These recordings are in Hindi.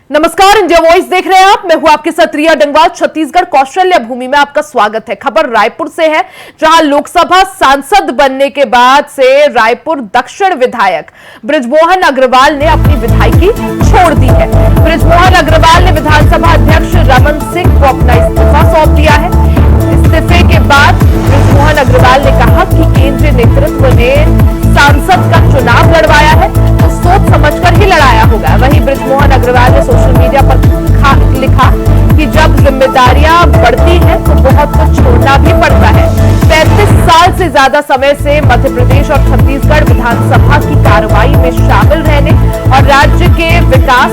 नमस्कार, इंडिया वॉइस देख रहे हैं आप। मैं हूं आपके साथ रिया डंगवाल। छत्तीसगढ़ कौशल्य भूमि में आपका स्वागत है। खबर रायपुर से है, जहां लोकसभा सांसद बनने के बाद से रायपुर दक्षिण विधायक बृजमोहन अग्रवाल ने अपनी विधायकी छोड़ दी है। बृजमोहन अग्रवाल ने विधानसभा अध्यक्ष रमन सिंह को अपना इस्तीफा सौंप दिया है। इस्तीफे के बाद बृजमोहन अग्रवाल ने कहा कि केंद्रीय नेतृत्व ने सांसद का चुनाव लड़वाया है तो सोच समझकर ही लड़ाया होगा। वहीं बृजमोहन अग्रवाल ने सोशल मीडिया पर लिखा कि जब जिम्मेदारियां बढ़ती हैं तो बहुत कुछ छोड़ना भी पड़ता है। 35 साल से ज्यादा समय से मध्य प्रदेश और छत्तीसगढ़ विधानसभा की कार्रवाई में शामिल रहने और राज्य के विकास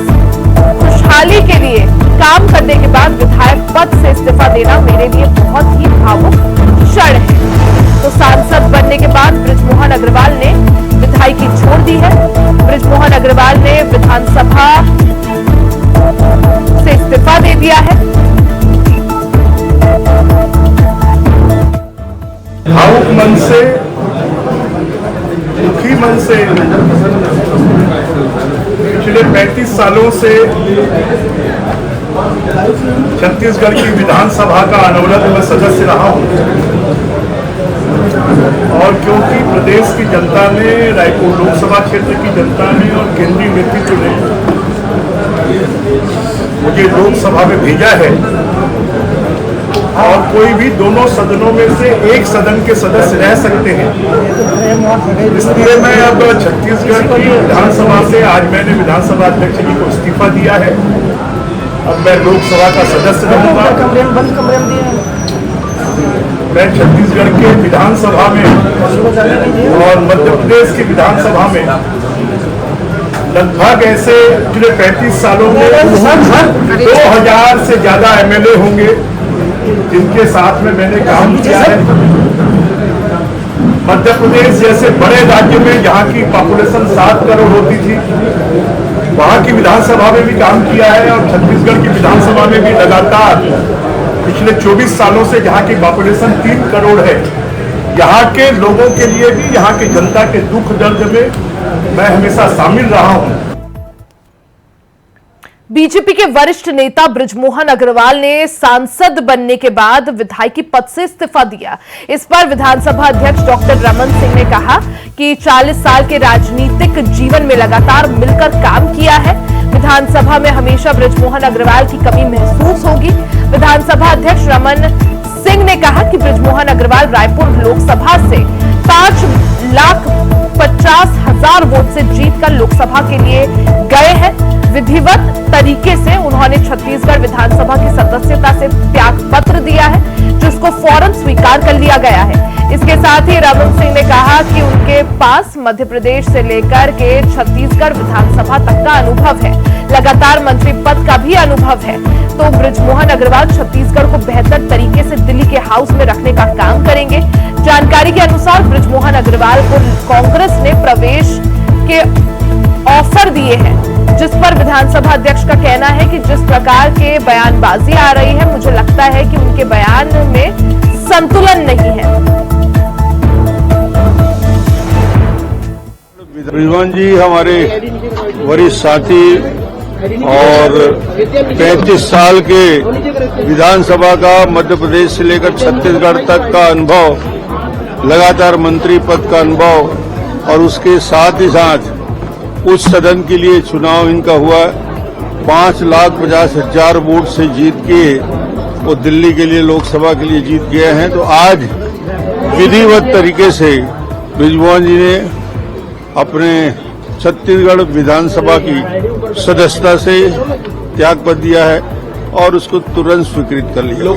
खुशहाली के लिए काम करने के बाद विधायक पद से इस्तीफा देना मेरे लिए बहुत ही भावुक क्षण है। तो सांसद बनने के बाद बृजमोहन अग्रवाल ने विधायकी छोड़ दी है। बृजमोहन अग्रवाल ने विधानसभा से इस्तीफा दे दिया है। भावुक मन से, दुखी मन से पिछले 35 सालों से छत्तीसगढ़ की विधानसभा का अनवरत मैं सदस्य रहा हूं और क्योंकि प्रदेश की जनता ने, रायपुर लोकसभा क्षेत्र की जनता ने और केंद्रीय नेतृत्व ने मुझे लोकसभा में भेजा है और कोई भी दोनों सदनों में से एक सदन के सदस्य रह सकते हैं, इसलिए मैं अब छत्तीसगढ़ की विधानसभा से आज मैंने विधानसभा अध्यक्ष जी को इस्तीफा दिया है। अब मैं लोकसभा का सदस्य रहूंगा। मैं छत्तीसगढ़ के विधानसभा में और मध्य प्रदेश की विधानसभा में लगभग ऐसे पिछले 35 सालों में 2000 से ज्यादा एमएलए होंगे जिनके साथ में मैंने काम किया है। मध्य प्रदेश जैसे बड़े राज्य में जहां की पॉपुलेशन 7 करोड़ होती थी, वहां की विधानसभा में भी काम किया है और छत्तीसगढ़ की विधानसभा में भी लगातार पिछले 24 सालों से जहां की पॉपुलेशन 3 करोड़ है, यहाँ के लोगों के लिए भी, यहाँ की जनता के दुख दर्द में मैं हमेशा शामिल रहा हूं। बीजेपी के वरिष्ठ नेता बृजमोहन अग्रवाल ने सांसद बनने के बाद विधायकी पद से इस्तीफा दिया। इस पर विधानसभा अध्यक्ष डॉक्टर रमन सिंह ने कहा कि 40 साल के राजनीतिक जीवन में लगातार मिलकर काम किया है। विधानसभा में हमेशा बृजमोहन अग्रवाल की कमी महसूस होगी। विधानसभा अध्यक्ष रमन सिंह ने कहा कि बृजमोहन अग्रवाल रायपुर लोकसभा से 5,50,000 वोट से जीतकर लोकसभा के लिए गए हैं। विधिवत तरीके से उन्होंने छत्तीसगढ़ विधानसभा की सदस्यता से त्याग पत्र दिया है, जिसको फौरन स्वीकार कर लिया गया है। इसके साथ ही रमन सिंह ने कहा कि उनके पास मध्य प्रदेश से लेकर के छत्तीसगढ़ विधानसभा तक का अनुभव है, लगातार मंत्री पद का भी अनुभव है। तो बृजमोहन अग्रवाल छत्तीसगढ़ को बेहतर तरीके से दिल्ली के हाउस में रखने का काम करेंगे। जानकारी के अनुसार बृजमोहन अग्रवाल को कांग्रेस ने प्रवेश के ऑफर दिए हैं, जिस पर विधानसभा अध्यक्ष का कहना है कि जिस प्रकार के बयानबाजी आ रही है, मुझे लगता है कि उनके बयान में संतुलन नहीं है। बृजमोहन जी हमारे वरिष्ठ साथी और 35 साल के विधानसभा का मध्य प्रदेश से लेकर छत्तीसगढ़ तक का अनुभव, लगातार मंत्री पद का अनुभव और उसके साथ ही साथ उच्च सदन के लिए चुनाव इनका हुआ 5,50,000 वोट से जीत के वो दिल्ली के लिए लोकसभा के लिए जीत गए हैं। तो आज विधिवत तरीके से बृजमोहन जी ने अपने छत्तीसगढ़ विधानसभा की सदस्यता से त्यागपत्र दिया है और उसको तुरंत स्वीकृत कर लिया।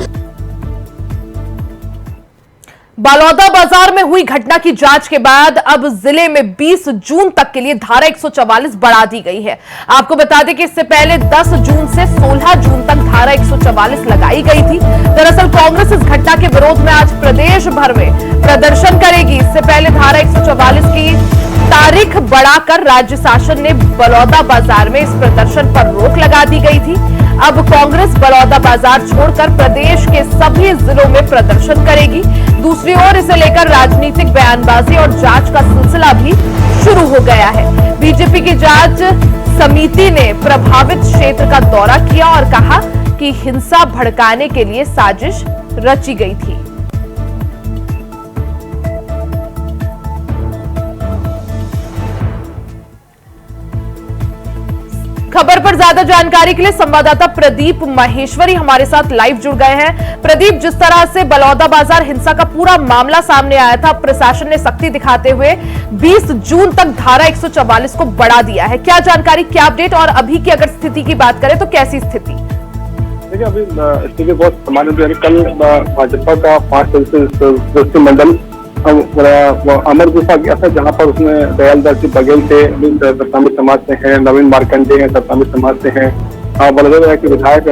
बालौदा बाजार में हुई घटना की जांच के बाद अब जिले में 20 जून तक के लिए धारा 144 बढ़ा दी गई है। आपको बता दें कि इससे पहले 10 जून से 16 जून तक धारा 144 लगाई गई थी। दरअसल कांग्रेस इस घटना के विरोध में आज प्रदेश भर में प्रदर्शन करेगी। इससे पहले धारा 144 की तारीख बढ़ाकर राज्य शासन ने बलौदा बाजार में इस प्रदर्शन पर रोक लगा दी गई थी। अब कांग्रेस बलौदा बाजार छोड़कर प्रदेश के सभी जिलों में प्रदर्शन करेगी। दूसरी ओर इसे लेकर राजनीतिक बयानबाजी और जांच का सिलसिला भी शुरू हो गया है। बीजेपी की जांच समिति ने प्रभावित क्षेत्र का दौरा किया और कहा कि हिंसा भड़काने के लिए साजिश रची गई थी। खबर पर ज्यादा जानकारी के लिए संवाददाता प्रदीप माहेश्वरी हमारे साथ लाइव जुड़ गए हैं। प्रदीप, जिस तरह से बलौदा बाजार हिंसा का पूरा मामला सामने आया था, प्रशासन ने सख्ती दिखाते हुए 20 जून तक धारा 144 को बढ़ा दिया है। क्या जानकारी, क्या अपडेट, और अभी की अगर स्थिति की बात करें तो कैसी स्थिति? देखिए, अभी स्थिति बहुत सामान्य। कल भाजपा का 5 सदस्यीय मंडल अमर गुफा गया था, जहां पर उसने दयालदास जी बघेल थे, सत्तामी समाज से हैं, नवीन मार्कंडे हैं, सत्तामी समाज से हैं, बलदेव के विधायक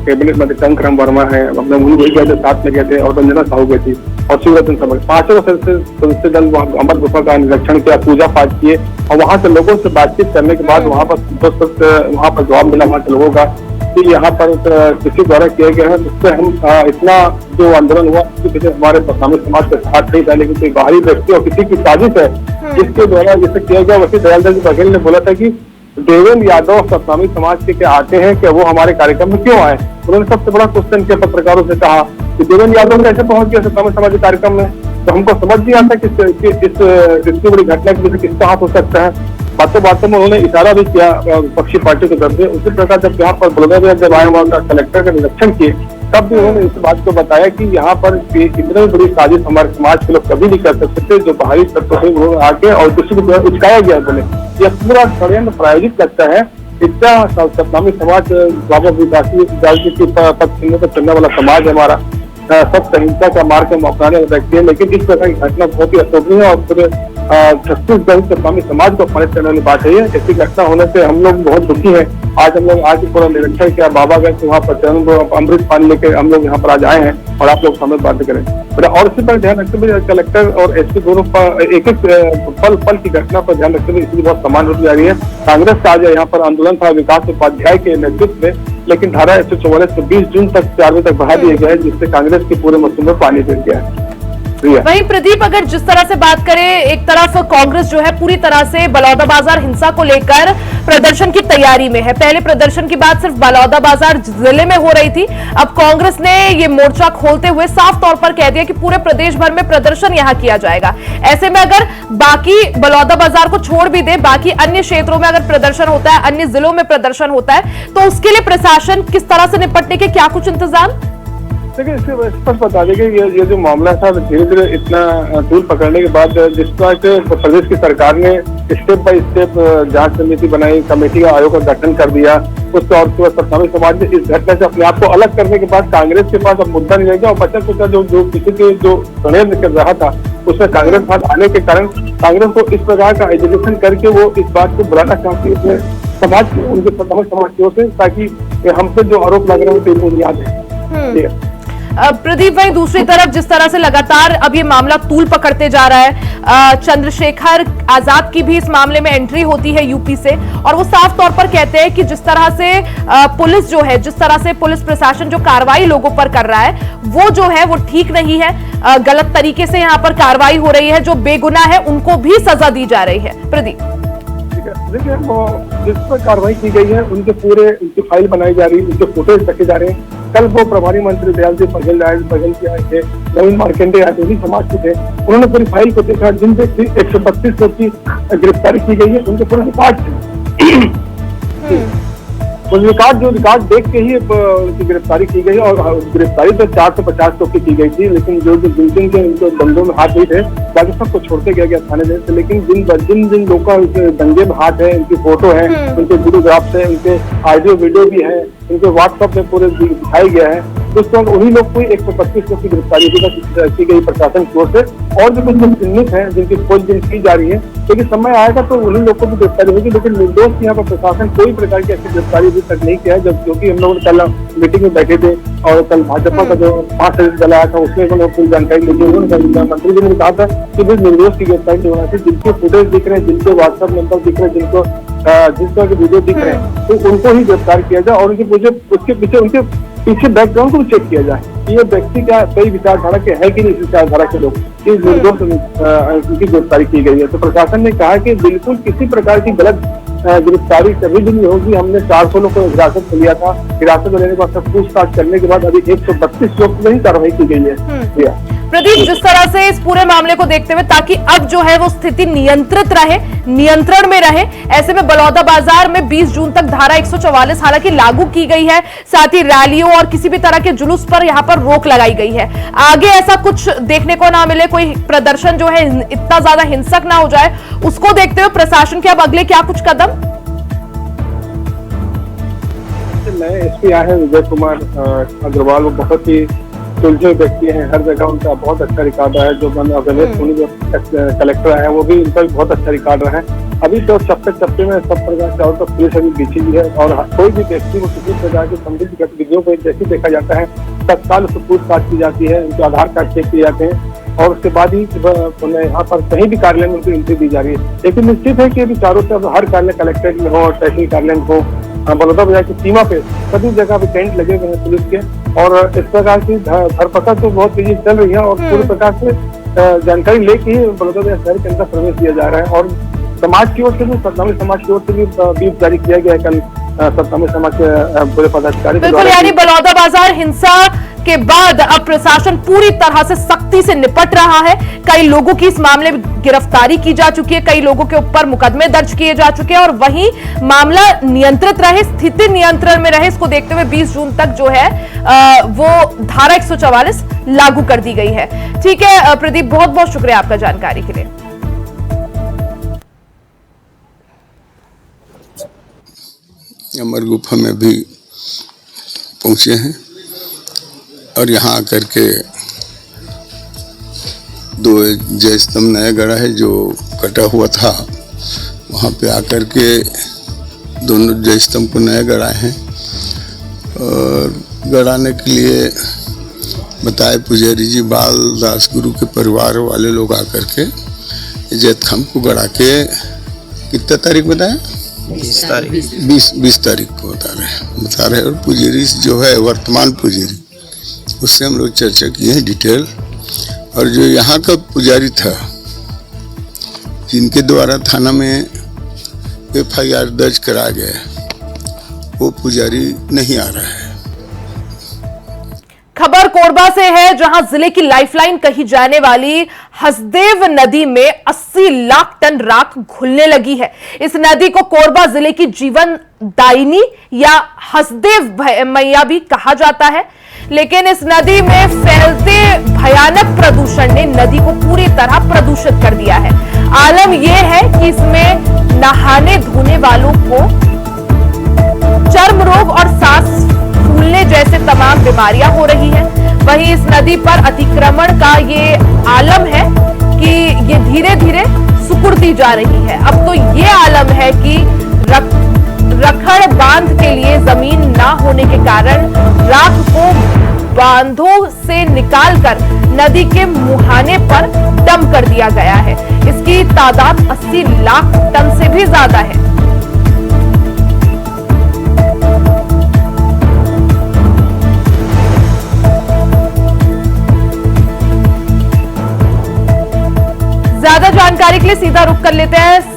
कैबिनेट मंत्री टंकराम वर्मा है, अपने वही गए थे, साथ में गए थे, और रंजना साहू गई थी, और शिवरतन समाज। 5 सदस्य दल अमर गुफा का निरीक्षण किया, पूजा पाठ किए, और वहां से लोगों से बातचीत करने के बाद वहां पर जवाब मिला वहां के लोगों का कि यहाँ पर किसी द्वारा किया गया है, जिससे हम इतना जो आंदोलन हुआ उसके पीछे हमारे सत्तामी समाज के साथ नहीं था, लेकिन कोई बाहरी व्यक्ति और किसी की साजिश है जिसके द्वारा जिसे किया गया। वैसे दयालदास जी बघेल ने बोला था कि देवेंद्र यादव सत्तामी समाज के क्या आते हैं, कि वो हमारे कार्यक्रम में क्यों आए। उन्होंने सबसे बड़ा क्वेश्चन किया पत्रकारों से, कहा कि देवेंद्र यादव कैसे पहुंच गया सत्तामी समाज के कार्यक्रम में, तो हमको समझ नहीं आता कि इतनी बड़ी घटना के पीछे किसका हाथ हो सकता है। बातों में उन्होंने इशारा भी किया पक्षी पार्टी की तरफ से। उसी प्रकार जब यहाँ पर बलौदा जब आए वहाँ का कलेक्टर का निरीक्षण किए, तब भी उन्होंने इस बात को बताया कि यहाँ पर इतनी बड़ी साजिश हमारे समाज के लोग कभी नहीं कर सकते थे, जो बाहरी तत्व है उन्होंने आके और किसी को उचकाया गया। बोले यह पूरा षड्यंत्र प्रायोजित लगता है। इतना सत्तामी समाज बाबा विकासी की पद पर चलने वाला समाज है हमारा, सब हिंसा का मार्ग अपनाने वाले व्यक्ति है, लेकिन इस तरह की घटना बहुत ही अशोभनीय है और पूरे छत्तीसगढ़ सत्तामी समाज को अपमानित करने वाली बात है। ऐसी घटना होने से हम लोग बहुत दुखी हैं। आज पूरा निरीक्षण किया, बाबा गए वहाँ पर चरण अमृत पानी लेकर हम लोग यहाँ पर आज आए हैं और आप लोग समय बात करें। और इसी पर ध्यान रखते हुए कलेक्टर और एसपी दोनों पर एक पल की घटना पर ध्यान रखते हुए इसलिए बहुत सामान्य होती जा रही है। कांग्रेस का आज यहाँ पर आंदोलन था विकास उपाध्याय के नेतृत्व में, लेकिन धारा 144 को 20 जून तक 4 बजे तक बढ़ा दिया गया है, जिससे कांग्रेस के पूरे मसले में पानी फिर गया है। वहीं प्रदीप, अगर जिस तरह से बात करें, एक तरफ कांग्रेस जो है पूरी तरह से बलौदा बाजार हिंसा को लेकर प्रदर्शन की तैयारी में है। पहले प्रदर्शन की बात सिर्फ बलौदा बाजार जिले में हो रही थी, अब कांग्रेस ने ये मोर्चा खोलते हुए साफ तौर पर कह दिया कि पूरे प्रदेश भर में प्रदर्शन यहां किया जाएगा। ऐसे में अगर बाकी बलौदा बाजार को छोड़ भी दे, बाकी अन्य क्षेत्रों में अगर प्रदर्शन होता है, अन्य जिलों में प्रदर्शन होता है, तो उसके लिए प्रशासन किस तरह से निपटने के क्या कुछ इंतजाम? देखिए, इससे स्पष्ट बता दें कि ये जो मामला था धीरे धीरे इतना तूल पकड़ने के बाद जिस तरह प्रदेश की सरकार ने स्टेप बाय स्टेप जांच समिति बनाई, कमेटी का आयोग का गठन कर दिया, उसके और सत्तामी समाज ने इस घटना से अपने आप को अलग करने के बाद कांग्रेस के पास अब मुद्दा नहीं रहेगा और बचा कुचा जो किसी के जो षड्यंत्र कर रहा था उसमें कांग्रेस हाथ आने के कारण कांग्रेस को इस प्रकार का एजुकेशन करके वो इस बात को बुलाना चाहती है समाज उनके सत्तामी समाज की ओर से, ताकि हमसे जो आरोप लग रहे हैं वो बुनियाद है। प्रदीप, वहीं दूसरी तरफ जिस तरह से लगातार अब ये मामला तूल पकड़ते जा रहा है, चंद्रशेखर आजाद की भी इस मामले में एंट्री होती है यूपी से, और वो साफ तौर पर कहते हैं कि जिस तरह से पुलिस जो है, जिस तरह से पुलिस प्रशासन जो कार्रवाई लोगों पर कर रहा है वो जो है वो ठीक नहीं है, गलत तरीके से यहाँ पर कार्रवाई हो रही है, जो बेगुनाह है उनको भी सजा दी जा रही है। प्रदीप, देखिए, जिस पर कार्रवाई की गई है उनकी फाइल बनाई जा रही है, उनके फुटेज रखे जा रहे हैं। कल वो प्रभारी मंत्री दयालदास जी बघेल के आए थे, नवीन मार्कंडे आए थे, समाज के थे, उन्होंने पूरी फाइल को देखा, जिन पे 132 लोग की गिरफ्तारी की गई है, उनके पूरे रिकॉर्ड थे। रिकॉर्ड देख के ही उनकी गिरफ्तारी की गई और गिरफ्तारी तो 450 लोग की गई थी, लेकिन जो जिन के उनके दंगों में हाथ नहीं थे बाकी सबको छोड़ते गया थाने से। लेकिन जिन लोगों का दंगे में हाथ है, उनकी फोटो है, उनके वीडियोग्राफ्स है, उनके ऑडियो वीडियो भी है, उनके व्हाट्सएप में पूरे दिखाया गया है, तो उस वक्त उन्हीं लोग को 125 लोग की गिरफ्तारी की गई प्रशासन की ओर से। और भी कुछ लोग चिन्हित हैं जिनकी खोजबीन की जा रही है, लेकिन समय आएगा तो उन्हीं लोग को भी गिरफ्तारी होगी। लेकिन निर्दोष यहाँ पर प्रशासन कोई प्रकार की ऐसी गिरफ्तारी अभी तक नहीं किया है, जब क्योंकि हम लोग कल मीटिंग में बैठे थे और कल भाजपा का जो 5 सदस्य दल आया था उसमें उन्होंने पूरी जानकारी ली। उन्होंने मंत्री जी ने कहा था कि भी निर्दोष की गिरफ्तारी नहीं होना चाहिए, जिनके फुटेज दिख रहे हैं, जिनके व्हाट्सएप नंबर दिख रहे हैं, जिनको जिस तरह के वीडियो दिख रहे हैं, तो उनको ही गिरफ्तार किया जाए और उसके पीछे बैकग्राउंड को चेक किया जाए कि ये व्यक्ति क्या सही विचारधारा के है कि नहीं, विचारधारा के लोग निर्दोष उनकी गिरफ्तारी की गई है। तो प्रशासन ने कहा कि बिल्कुल किसी प्रकार की गलत गिरफ्तारी तभी दिन होगी। हमने 400 लोग को हिरासत में लिया था। हिरासत में लेने के बाद सब पूछताछ करने के बाद अभी 132 लोग पर ही कार्रवाई की गई है। प्रदीप, जिस तरह से इस पूरे मामले को देखते हुए, ताकि अब जो है वो स्थिति नियंत्रित रहे, नियंत्रण में रहे, ऐसे में बलौदाबाजार में 20 जून तक धारा 144 हालांकि लागू की गई है, साथ ही रैलियों और किसी भी तरह के जुलूस पर यहां पर रोक लगाई गई है। आगे ऐसा कुछ देखने को ना मिले, कोई प्रदर्शन जो है इतना ज्यादा हिंसक ना हो जाए, उसको देखते हुए प्रशासन के अब अगले क्या कुछ कदम? नए एसपी आए हैं विजय कुमार अग्रवाल, वो बहुत ही सुलझे व्यक्ति हैं। हर जगह उनका बहुत अच्छा रिकॉर्ड रहा है। जो कलेक्टर है वो भी उनका भी बहुत अच्छा रिकॉर्ड रहा है। अभी तो चप्पे में सब प्रकार से, और तो पुलिस अभी बिछी हुई है और कोई भी व्यक्ति को किसी प्रकार की संदिग्ध गतिविधियों को जैसे देखा जाता है तत्काल उसको पूछताछ की जाती है, उनके आधार कार्ड चेक किए जाते हैं और उसके बाद ही यहाँ पर कहीं भी कार्यालय में उनको एंट्री दी जा रही है। लेकिन निश्चित है कि अभी चारों तरफ हर कार्यालय कलेक्ट्रेट में हो, तहसील कार्यालय में हो, बलौदाबाजार की सीमा पे सभी जगह पे टेंट लगे हुए हैं पुलिस के और इस प्रकार की धरपकड़ तो बहुत तेजी चल रही है और पूरी प्रकार से जानकारी लेके ही बलौदाबाजार शहर के अंदर प्रवेश किया जा रहा है। और समाज की ओर से भी, सतनामी समाज की ओर से भी बीप जारी किया गया है कल सतनामी समाज के पूरे पदाधिकारी। बिल्कुल, यानी बलौदाबाजार हिंसा के बाद अब प्रशासन पूरी तरह से सख्ती से निपट रहा है। कई लोगों की इस मामले में गिरफ्तारी की जा चुकी है, कई लोगों के ऊपर मुकदमे दर्ज किए जा चुके हैं और वहीं मामला नियंत्रित रहे, स्थिति नियंत्रण में रहे, इसको देखते हुए 20 जून तक जो है वो धारा 144 लागू कर दी गई है। ठीक है प्रदीप, बहुत बहुत शुक्रिया आपका जानकारी के लिए। अमर गुफा में भी पहुंचे हैं और यहाँ आकर के दो जय स्तंभ नया गढ़ा है जो कटा हुआ था, वहाँ पे आकर के दोनों जय स्तंभ को नया गढ़ाए हैं और गढ़ाने के लिए बताए पुजारी जी बाल दास गुरु के परिवार वाले लोग आकर के जैत खम्भ को गढ़ा के कितना तारीख बताया? 20 तारीख को बता रहे और पुजारी जो है वर्तमान पुजारी उससे हम लोग चर्चा किए हैं डिटेल। और जो यहाँ का पुजारी था जिनके द्वारा थाना में FIR दर्ज करा गया वो पुजारी नहीं आ रहा है। खबर कोरबा से है, जहां जिले की लाइफलाइन कही जाने वाली हसदेव नदी में 80 लाख टन राख घुलने लगी है। इस नदी को कोरबा जिले की जीवन दायिनी या हसदेव मैया भी कहा जाता है, लेकिन इस नदी में फैलते भयानक प्रदूषण ने नदी को पूरी तरह प्रदूषित कर दिया है। आलम यह है कि इसमें नहाने धोने वालों को चर्म रोग और सांस फूलने जैसे तमाम बीमारियां हो रही हैं। वहीं इस नदी पर अतिक्रमण का ये आलम है कि ये धीरे धीरे सिकुड़ती जा रही है। अब तो ये आलम है कि रखड़ बांध के लिए जमीन ना होने के कारण राख को बांधों से निकालकर नदी के मुहाने पर डंप कर दिया गया है। इसकी तादाद 80 लाख टन से भी ज्यादा है। ज्यादा जानकारी के लिए सीधा रुख कर लेते हैं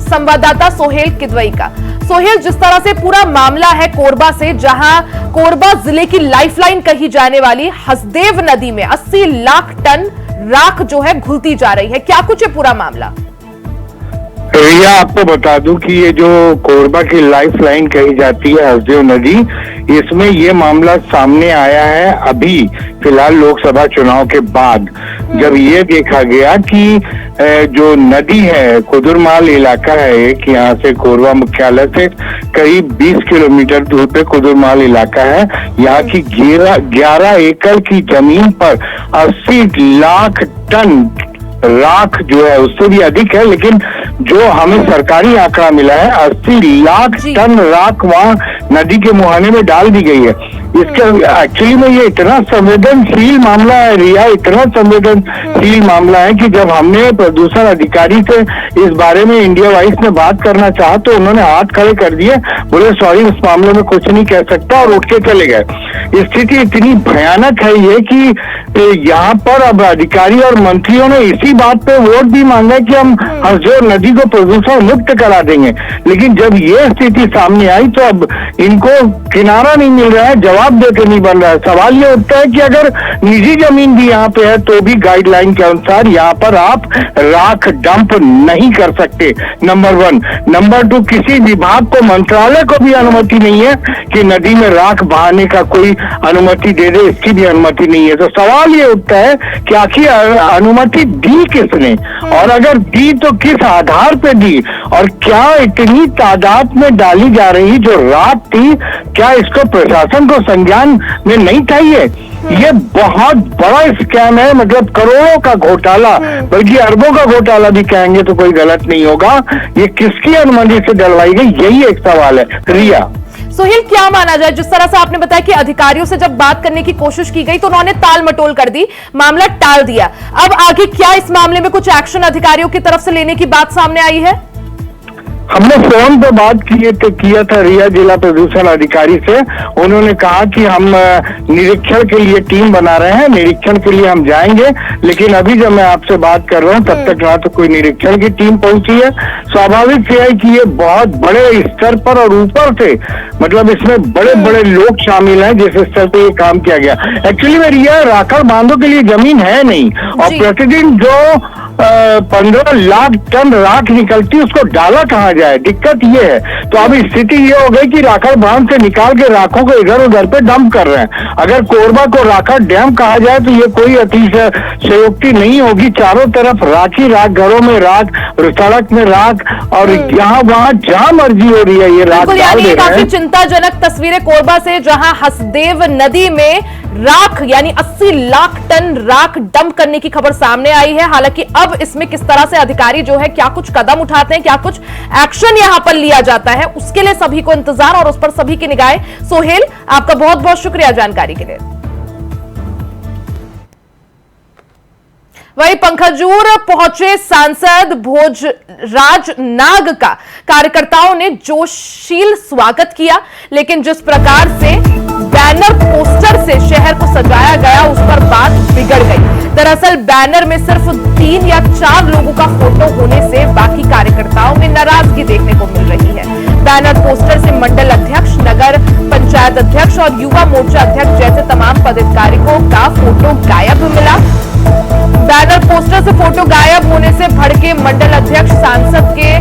संवाददाता सोहेल किदवई का। सोहेल, जिस तरह से पूरा मामला है कोरबा से, जहां कोरबा जिले की लाइफलाइन कही जाने वाली हसदेव नदी में 80 लाख टन राख जो है घुलती जा रही है, क्या कुछ है पूरा मामला? रिया, आपको बता दूं कि ये जो कोरबा की लाइफलाइन कही जाती है हसदेव नदी, इसमें ये मामला सामने आया है अभी फिलहाल लोकसभा चुनाव के बाद, जब ये देखा गया कि जो नदी है कुदुरमाल इलाका है एक, यहाँ से कोरबा मुख्यालय से करीब 20 किलोमीटर दूर पे कुदुरमाल इलाका है। यहाँ की 11 एकड़ की जमीन पर 80 लाख टन राख जो है, उससे भी अधिक है, लेकिन जो हमें सरकारी आंकड़ा मिला है 80 लाख टन राख वहाँ नदी के मुहाने में डाल दी गई है। इसके एक्चुअली में ये इतना संवेदनशील मामला है रिया, इतना संवेदनशील मामला है कि जब हमने प्रदूषण अधिकारी से इस बारे में इंडिया वाइस में बात करना चाहा तो उन्होंने हाथ खड़े कर दिए, बोले सॉरी इस मामले में कुछ नहीं कह सकता और उठ के चले गए। स्थिति इतनी भयानक है ये कि यहाँ पर अब अधिकारी और मंत्रियों ने इसी बात पे वोट भी मांगा कि हम हसदेव नदी को प्रदूषण मुक्त करा देंगे, लेकिन जब ये स्थिति सामने आई तो अब इनको किनारा नहीं मिल रहा है, जवाब देके नहीं बन रहा है। सवाल ये उठता है कि अगर निजी जमीन भी यहाँ पे है तो भी गाइडलाइन के अनुसार यहाँ पर आप राख डंप नहीं कर सकते, नंबर 1। नंबर 2, किसी विभाग को, मंत्रालय को भी अनुमति नहीं है कि नदी में राख बहाने का कोई अनुमति दे दे, इसकी भी अनुमति नहीं है। तो सवाल ये उठता है कि आखिर अनुमति दी किसने, और अगर दी तो किस आधार पे दी, और क्या इतनी तादाद में डाली जा रही जो राख थी, क्या इसको प्रशासन को संज्ञान में नहीं था? ये बहुत बड़ा स्कैम है, मतलब करोड़ों का घोटाला, बल्कि अरबों का घोटाला भी कहेंगे तो कोई गलत नहीं होगा। ये किसकी अनुमति से डलवाई गई, यही एक सवाल है। रिया, सोहेल, क्या माना जाए, जिस तरह से आपने बताया कि अधिकारियों से जब बात करने की कोशिश की गई तो उन्होंने ताल मटोल कर दी, मामला टाल दिया, अब आगे क्या इस मामले में कुछ एक्शन अधिकारियों की तरफ से लेने की बात सामने आई है? हमने फोन पे बात किया था रिया जिला प्रदूषण अधिकारी से। उन्होंने कहा कि हम निरीक्षण के लिए टीम बना रहे हैं, निरीक्षण के लिए हम जाएंगे, लेकिन अभी जब मैं आपसे बात कर रहा हूँ तब तक ना तो कोई निरीक्षण की टीम पहुंची है। स्वाभाविक है कि ये बहुत बड़े स्तर पर और ऊपर से, मतलब इसमें बड़े बड़े लोग शामिल हैं जिस स्तर पे ये काम किया गया। एक्चुअली में रिया, राखड़ बांधों के लिए जमीन है नहीं, और प्रतिदिन जो 15 लाख टन राख निकलती, उसको डाला कहाँ जाए, दिक्कत ये है। तो अब स्थिति ये हो गई कि राखड़ बांध से निकाल के राखों को इधर उधर पे डंप कर रहे हैं। अगर कोरबा को राखड़ डैम कहा जाए तो ये कोई अतिशयोक्ति नहीं होगी। चारों तरफ राख ही राख, घरों में राख, सड़क में राख, और यहाँ वहाँ जहाँ मर्जी हो रही है ये राख डाल दे रहे हैं। काफी चिंताजनक तस्वीरें कोरबा से, जहां हसदेव नदी में राख यानी 80 लाख टन राख डंप करने की खबर सामने आई है। हालांकि अब इसमें किस तरह से अधिकारी जो है क्या कुछ कदम उठाते हैं, क्या कुछ एक्शन यहां पर लिया जाता है, उसके लिए सभी को इंतजार और उस पर सभी की निगाहें। सोहेल, आपका बहुत बहुत शुक्रिया जानकारी के लिए। वहीं पंखजूर पहुंचे सांसद भोजराज नाग का कार्यकर्ताओं ने जोशील स्वागत किया, लेकिन जिस प्रकार से बैनर पोस्टर से शहर को सजाया गया उस पर बात बिगड़ गई। दरअसल बैनर में सिर्फ 3 या 4 लोगों का फोटो होने से बाकी कार्यकर्ताओं में नाराजगी देखने को मिल रही है। बैनर पोस्टर से मंडल अध्यक्ष, नगर पंचायत अध्यक्ष और युवा मोर्चा अध्यक्ष जैसे तमाम पदाधिकारियों का फोटो गायब मिला। बैनर पोस्टर से फोटो गायब होने से भड़के मंडल अध्यक्ष, सांसद के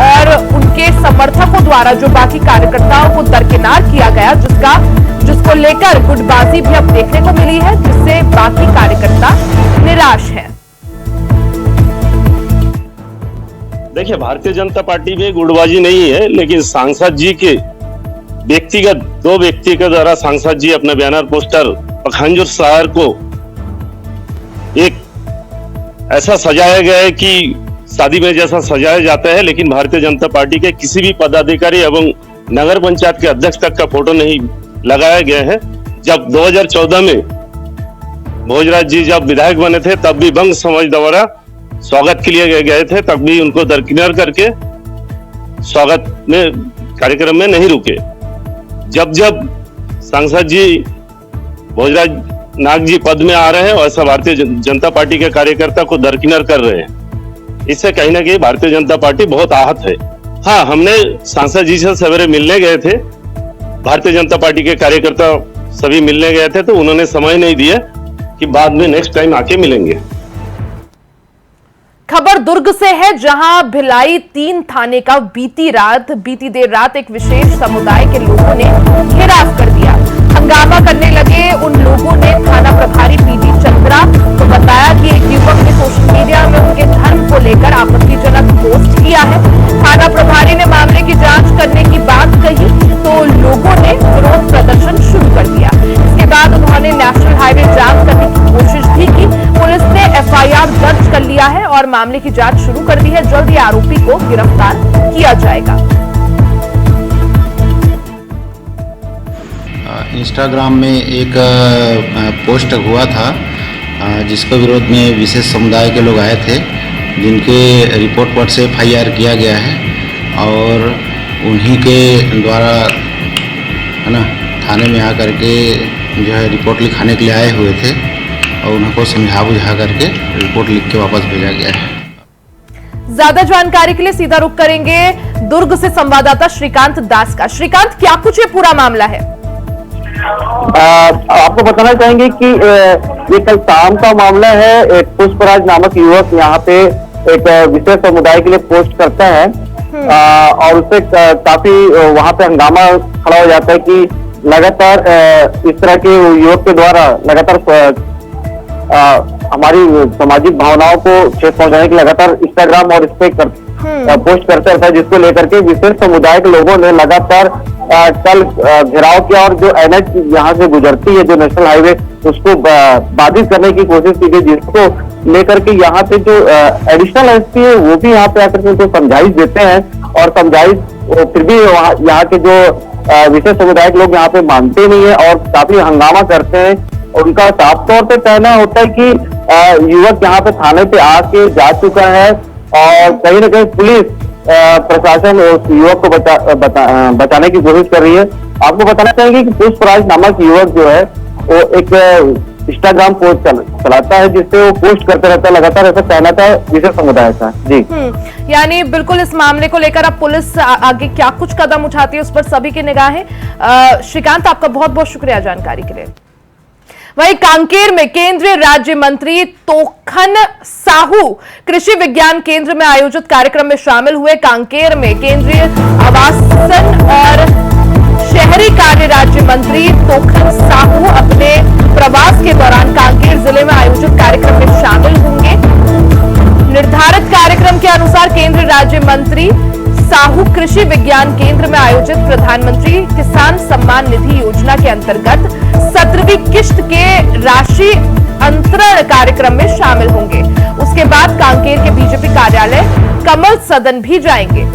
और उनके समर्थकों द्वारा जो बाकी कार्यकर्ताओं को दरकिनार किया गया, जिसको लेकर गुटबाजी भी अब देखने को मिली है, जिससे बाकी कार्यकर्ता निराश हैं। देखिए, भारतीय जनता पार्टी में गुटबाजी नहीं है, लेकिन सांसद जी के व्यक्तिगत 2 व्यक्ति के द्वारा सांसद जी अपना बैनर पोस्टर पंखजूर शहर को एक ऐसा सजाया गया है कि शादी में जैसा सजाया जाता है, लेकिन भारतीय जनता पार्टी के किसी भी पदाधिकारी एवं नगर पंचायत के अध्यक्ष तक का फोटो नहीं लगाया गया है। जब 2014 में भोजराज जी जब विधायक बने थे तब भी बंग समाज द्वारा स्वागत के लिए गए थे, तब भी उनको दरकिनार करके स्वागत में कार्यक्रम में नहीं रुके। जब सांसद जी भोजराज नाग जी पद में आ रहे हैं, वैसा भारतीय जनता पार्टी के कार्यकर्ता को दरकिनार कर रहे हैं। इससे कहीं ना कहीं भारतीय जनता पार्टी बहुत आहत है। हाँ, हमने सांसद जी से सवेरे मिलने गए थे, भारतीय जनता पार्टी के कार्यकर्ता सभी मिलने गए थे, तो उन्होंने समय नहीं दिया कि बाद में नेक्स्ट टाइम आके मिलेंगे। खबर दुर्ग से है, जहां भिलाई 3 थाने का बीती देर रात एक विशेष समुदाय के लोगों ने घेराव कर दिया। हंगामा करने लगे उन लोगों ने थाना प्रभारी पीडी चंद्रा को बताया कि एक युवक ने सोशल मीडिया में उनके धर्म को लेकर आपत्तिजनक पोस्ट किया है। थाना प्रभारी ने मामले की जांच करने की बात कही तो लोगों ने विरोध प्रदर्शन शुरू कर दिया। इसके बाद उन्होंने नेशनल हाईवे जाम करने की कोशिश भी की। पुलिस ने एफआईआर दर्ज कर लिया है और मामले की जांच शुरू कर दी है। जल्द ही आरोपी को गिरफ्तार किया जाएगा। इंस्टाग्राम में एक पोस्ट हुआ था जिसके विरोध में विशेष समुदाय के लोग आए थे, जिनके रिपोर्ट पर से एफआईआर किया गया है और उन्हीं के द्वारा है ना थाने में आकर के जो है रिपोर्ट लिखाने के लिए आए हुए थे और उनको समझा बुझा करके रिपोर्ट लिख के वापस भेजा गया है। ज्यादा जानकारी के लिए सीधा रुख करेंगे दुर्ग से संवाददाता श्रीकांत दास का। श्रीकांत, क्या कुछ ये पूरा मामला है? आपको बताना चाहेंगे कि ये कल शाम का मामला है। एक पुष्पराज नामक युवक यहाँ पे एक विशेष समुदाय के लिए पोस्ट करता है और उससे काफी वहाँ पे हंगामा खड़ा हो जाता है कि लगातार इस तरह के युवक के द्वारा लगातार हमारी सामाजिक भावनाओं को ठेस पहुंचाने के लगातार इंस्टाग्राम और इस पे पोस्ट करते रहता है, जिसको लेकर के विशेष समुदाय के लोगों ने लगातार कल घेराव किया और जो एनएच यहाँ से गुजरती है, जो नेशनल हाईवे, उसको बाधित करने की कोशिश की गई, जिसको लेकर के यहाँ पे जो एडिशनल एसपी है वो भी यहाँ पे आकर के उनको समझाइश देते हैं और समझाइश फिर भी यहाँ के जो विशेष समुदाय के लोग यहाँ पे मानते नहीं है और काफी हंगामा करते हैं। उनका साफ तौर पे कहना होता है कि युवक यहाँ पे थाने पे आके जा चुका है और कहीं ना कहीं पुलिस प्रशासन उस युवक को बचाने की कोशिश कर रही है। आपको बताना चाहेंगे कि पुष्पराज नामक युवक जो है वो एक इंस्टाग्राम पोस्ट चलाता है, जिससे वो पोस्ट करते रहता है लगातार, ऐसा कहना था विशेष समुदाय का। जी, यानी बिल्कुल इस मामले को लेकर अब पुलिस आगे क्या कुछ कदम उठाती है उस पर सभी की निगाहें। श्रीकांत, आपका बहुत बहुत शुक्रिया जानकारी के लिए। वहीं कांकेर में केंद्रीय राज्य मंत्री तोखन साहू कृषि विज्ञान केंद्र में आयोजित कार्यक्रम में शामिल हुए। कांकेर में केंद्रीय आवासन और शहरी कार्य राज्य मंत्री तोखन साहू अपने प्रवास के दौरान कांकेर जिले में आयोजित कार्यक्रम में शामिल होंगे। निर्धारित कार्यक्रम के अनुसार केंद्रीय राज्य मंत्री साहू कृषि विज्ञान केंद्र में आयोजित प्रधानमंत्री किसान सम्मान निधि योजना के अंतर्गत 17वीं किश्त के राशि अंतरण कार्यक्रम में शामिल होंगे। उसके बाद कांकेर के बीजेपी कार्यालय कमल सदन भी जाएंगे।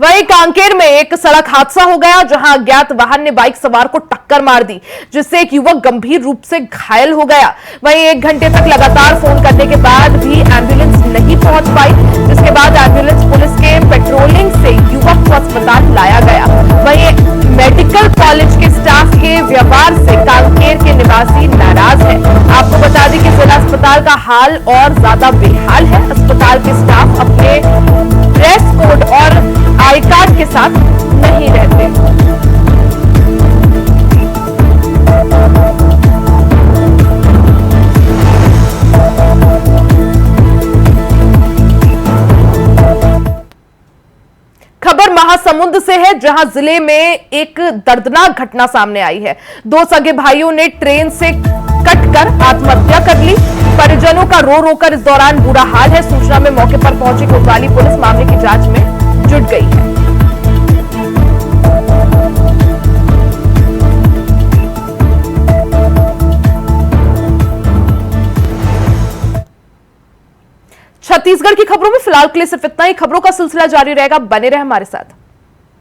वहीं कांकेर में एक सड़क हादसा हो गया, जहां अज्ञात वाहन ने बाइक सवार को टक्कर मार दी, जिससे एक युवक गंभीर रूप से घायल हो गया। वहीं 1 घंटे तक लगातार फोन करने के बाद भी एम्बुलेंस नहीं पहुंच पाई, जिसके बाद एम्बुलेंस पुलिस के पेट्रोलिंग से युवक को अस्पताल लाया गया। वहीं मेडिकल कॉलेज के स्टाफ के व्यवहार से कांकेर के निवासी नाराज हैं। आपको बता दें कि जिला अस्पताल का हाल और ज्यादा बेहाल है। अस्पताल के स्टाफ अपने ड्रेस कोड और आई कार्ड के साथ नहीं रहते। खबर महासमुंद से है, जहां जिले में एक दर्दनाक घटना सामने आई है। 2 सगे भाइयों ने ट्रेन से कटकर आत्महत्या कर ली। परिजनों का रो रो कर इस दौरान बुरा हाल है। सूचना में मौके पर पहुंची कोतवाली पुलिस मामले की जांच में जुट गई है। छत्तीसगढ़ की खबरों में फिलहाल के लिए सिर्फ इतना ही। खबरों का सिलसिला जारी रहेगा, बने रहे हमारे साथ।